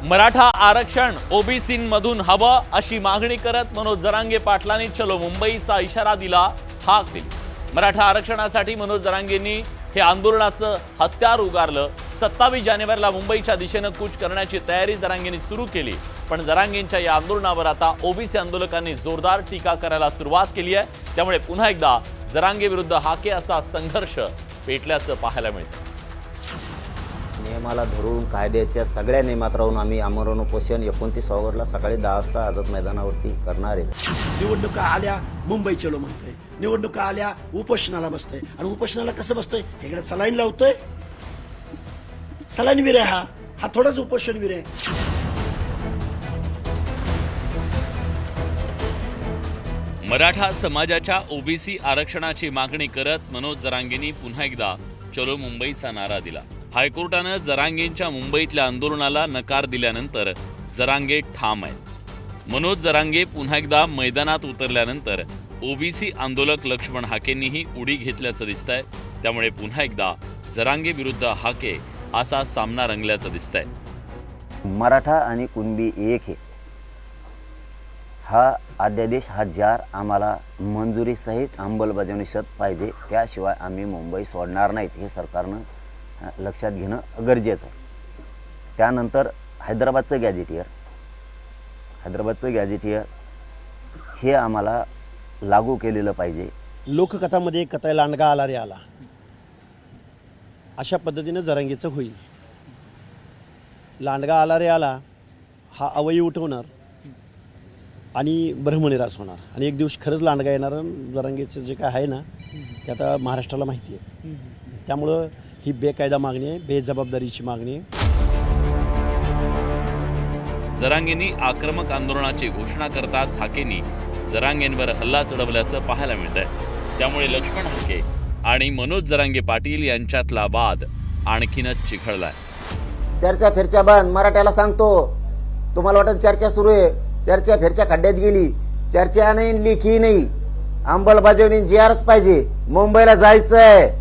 मराठा आरक्षण ओबीसींमधून हवं अशी मागणी करत मनोज जरांगे पाटलांनी चलो मुंबईचा इशारा दिला, हाक दिली। मराठा आरक्षणासाठी मनोज जरांगेंनी हे आंदोलनाचं हत्यार उगारलं। 27 जानेवारीला मुंबईच्या दिशेने कूच करण्याची तयारी जरांगेंनी सुरू केली, पण जरांगेंच्या या आंदोलनावर आता ओबीसी आंदोलकांनी जोरदार टीका करायला सुरुवात केली आहे। त्यामुळे पुन्हा एकदा जरांगे विरुद्ध हाके असा संघर्ष पेटल्याचं पाहायला मिळतं। नियमाला धरून कायद्याच्या सगळ्या नियमात राहून आम्ही आमरण उपोषण 29 ऑगस्टला सकाळी 10 वाजता आझाद मैदानावरती करणार आहे। निवडणुका आल्या मुंबई चलो म्हणतोय, निवडणुका आल्या उपोषणाला बसतोय, आणि उपोषणाला कसं बसतोय, इकडे सलाईन लावतोय। सलाईन वीर आहे हा थोडाच उपोषण वीर आहे। मराठा समाजाच्या ओबीसी आरक्षणाची मागणी करत मनोज जरांगेंनी पुन्हा एकदा चलो मुंबईचा नारा दिला। हायकोर्टानं जरांगेंच्या मुंबईतल्या आंदोलनाला नकार दिल्यानंतर जरांगे ठाम आहेत। मनोज जरांगे पुन्हा एकदा मैदानात उतरल्यानंतर ओबीसी आंदोलक लक्ष्मण हाकेंनीही उडी घेतल्याचं दिसतंय। त्यामुळे पुन्हा एकदा जरांगे विरुद्ध हाके असा सामना रंगल्याचं दिसतंय। मराठा आणि कुणबी एक आहे, हा अध्यादेश हा जार आम्हाला मंजुरीसहित अंमलबजावणीसहित पाहिजे, त्याशिवाय आम्ही मुंबई सोडणार नाहीत हे सरकारनं लक्षात घेणं गरजेचं आहे। त्यानंतर हैदराबादचं गॅझेटियर हे आम्हाला लागू केलेलं पाहिजे। लोककथामध्ये कथाय लांडगा आला रे आला, अशा पद्धतीने जरांगेचं होईल। लांडगा आला रे आला हा अवयी उठवणार आणि ब्रह्मनिरास होणार, आणि एक दिवस खरंच लांडगा येणार। जरांगेचं जे काय आहे ना ते आता महाराष्ट्राला माहिती आहे। त्यामुळं ही बेकायदा मागणी आहे, बेजबाबदारीची मागणी आहे। जरांगेंनी आक्रमक आंदोलनाची घोषणा करताच हाकेंनी जरांगेंवर हल्ला चढवल्याचं पाहायला मिळतंय। त्यामुळे लक्ष्मण हाके आणि मनोज जरांगे पाटील यांच्यातला वाद आणखीनच चिघळलाय। चर्चा फिरच्या बंद, मराठ्याला सांगतो। तुम्हाला वाटत चर्चा सुरू आहे, चर्चा फिरच्या खड्ड्यात गेली। चर्चा नाही, लेखी नाही, अंमलबजावणी जीआरच पाहिजे। मुंबईला जायचंय,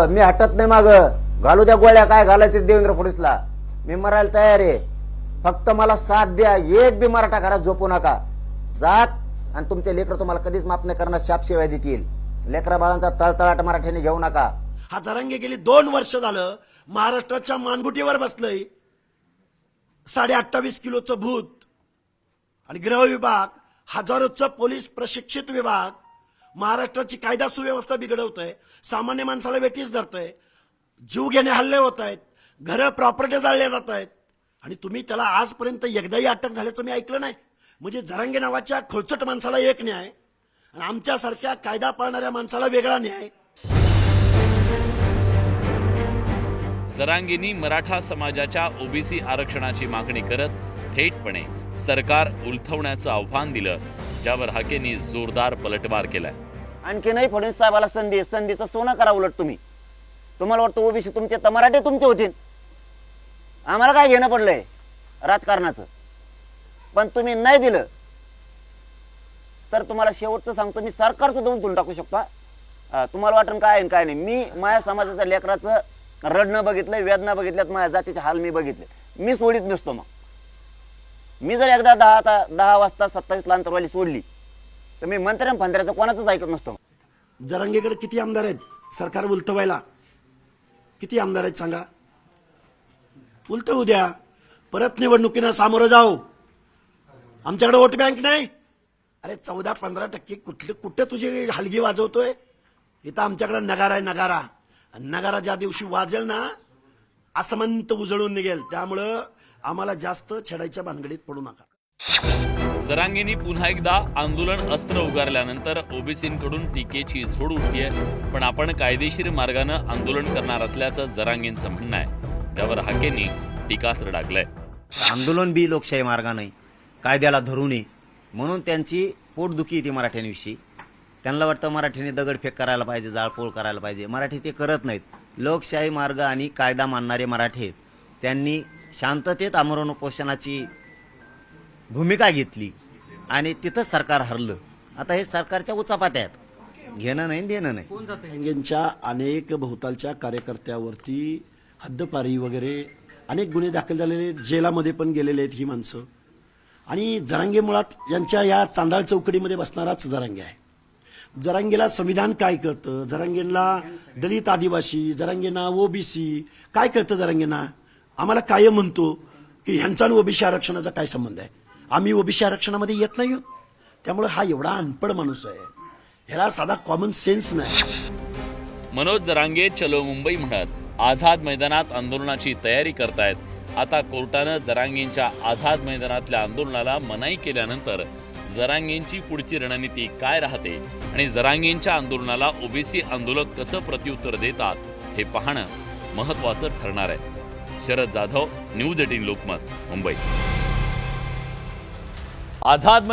मी हटत नाही माग। घालू द्या गोळ्या, काय घालायचे देवेंद्र फडणवीसला, मी मरायला तयार आहे। फक्त मला साथ द्या, एक बी मराठा घरात झोपू नका। जात आणि तुमचे लेकर तुम्हाला कधीच माफ नाही करणार, शापशिवाय देतील। लेकरा बाळांचा तळतळाट मराठ्याने घेऊ नका। हा जरांगे गेली 2 वर्ष झालं महाराष्ट्राच्या मानगुटीवर बसलंय। 28.5 किलोचं भूत आणि गृह विभाग, हजारोचं पोलीस प्रशिक्षित विभाग महाराष्ट्राची कायदा सुव्यवस्था बिघडवतोय, सामान्य माणसाला वेठीस धरतोय, जीव घेणे हल्ले होत आहेत, घरं प्रॉपर्टी जाळल्या जात आहेत, आणि तुम्ही त्याला आजपर्यंत एकदाही अटक झाल्याचं मी ऐकलं नाही। म्हणजे जरांगे नावाच्या खोचट माणसाला एक न्याय आणि आमच्यासारख्या कायदा पाळणाऱ्या माणसाला वेगळा न्याय। जरांगेंनी मराठा समाजाच्या ओबीसी आरक्षणाची मागणी करत थेटपणे सरकार उलथवण्याचं आव्हान दिलं, ज्यावर हाकेंनी जोरदार पलटवार केलाय। आणखी नाही फडणवीस साहेबाला संधीचं सोनं करा उलट तुम्ही। तुम्हाला वाटतं ओबीसी तुमचे तर मराठे तुमचे होतील, आम्हाला काय घेणं पडलंय राजकारणाचं। पण तुम्ही नाही दिलं तर तुम्हाला शेवटचं सांगतो, मी सरकार सुद्धा उलटून टाकू शकतो। तुम्हाला वाटण काय आहे काय नाही। मी माझ्या समाजाच्या लेकराचं रडणं बघितलंय, वेदना बघितल्यात, माझ्या जातीचे हाल मी बघितले, मी सोडित नसतो। मग मी जर एकदा 10 वाजता 27 ला अंतरवाली सोडली तर मी मंत्र्या फंत्र्याचं कोणाचंच ऐकत नसतो। जरांगेकडे किती आमदार आहेत सरकार उलटवायला? किती आमदार आहेत सांगा? उलटवू द्या, परत निवडणुकीनं सामोरं जाऊ। आमच्याकडे वोट बँक नाही। अरे 14-15% कुठे तुझी हलगी वाजवतोय? इथं आमच्याकडे नगारा आहे, नगारा। नगारा ज्या दिवशी वाजेल ना, असमंत उजळून निघेल। त्यामुळं आम्हाला जास्त छेडायच्या भानगडीत पडू नका। जरांगेंनी पुन्हा एकदा आंदोलन अस्त्र उगारल्यानंतर ओबीसींकडून टीकेची झोड उठतीये, पण आपण कायदेशीर मार्गानं आंदोलन करणार असल्याचं जरांगेंचं म्हणणं आहे। त्यावर हाकेंनी टीकास्त्र डागलंय। आंदोलन बी लोकशाही मार्गाने कायद्याला धरू नये म्हणून त्यांची पोटदुखी येते मराठ्यांविषयी। त्यांना वाटतं मराठीने दगडफेक करायला पाहिजे, जाळपोळ करायला पाहिजे। मराठी ते करत नाहीत। लोकशाही मार्ग आणि कायदा मानणारे मराठी आहेत, त्यांनी शांततेत आमरण उपोषणाची भूमिका घेतली आणि तिथंच सरकार हरलं। आता हे सरकारच्या उचापात्यात घेणं नाही, देणं नाही। यांच्या अनेक भोवतालच्या कार्यकर्त्यावरती हद्दपारी वगैरे अनेक गुन्हे दाखल झालेले, जेलामध्ये पण गेलेले आहेत ही माणसं. आणि जरांगे मुळात यांच्या या चांडाळ चौकडीमध्ये बसणाराच जरांगे आहे. जरांगेला संविधान काय कळतं, जरांगेला दलित आदिवासी, जरांगेंना ओबीसी काय कळतं, जरांगेंना आम्हाला काय म्हणतो की ह्यांचा आणि ओबीसी आरक्षणाचा काय संबंध आहे, आम्ही ओबीसी आरक्षणामध्ये येत नाही आहोत. त्यामुळे हा एवढा अनपढ माणूस आहे, ह्याला साधा कॉमन सेन्स नाही. मनोज जरांगे चलो मुंबई म्हणत आझाद मैदानात आंदोलनाची तयारी करतायत. आता कोर्टानं जरांगेंच्या आझाद मैदानातल्या आंदोलनाला मनाई केल्यानंतर जरांगेंची पुढची रणनीती काय राहते आणि जरांगेंच्या आंदोलनाला ओबीसी आंदोलक कसं प्रत्युत्तर देतात हे पाहणं महत्त्वाचं ठरणार आहे. शरद जाधव, न्यूज 18 लोकमत, मुंबई. आझाद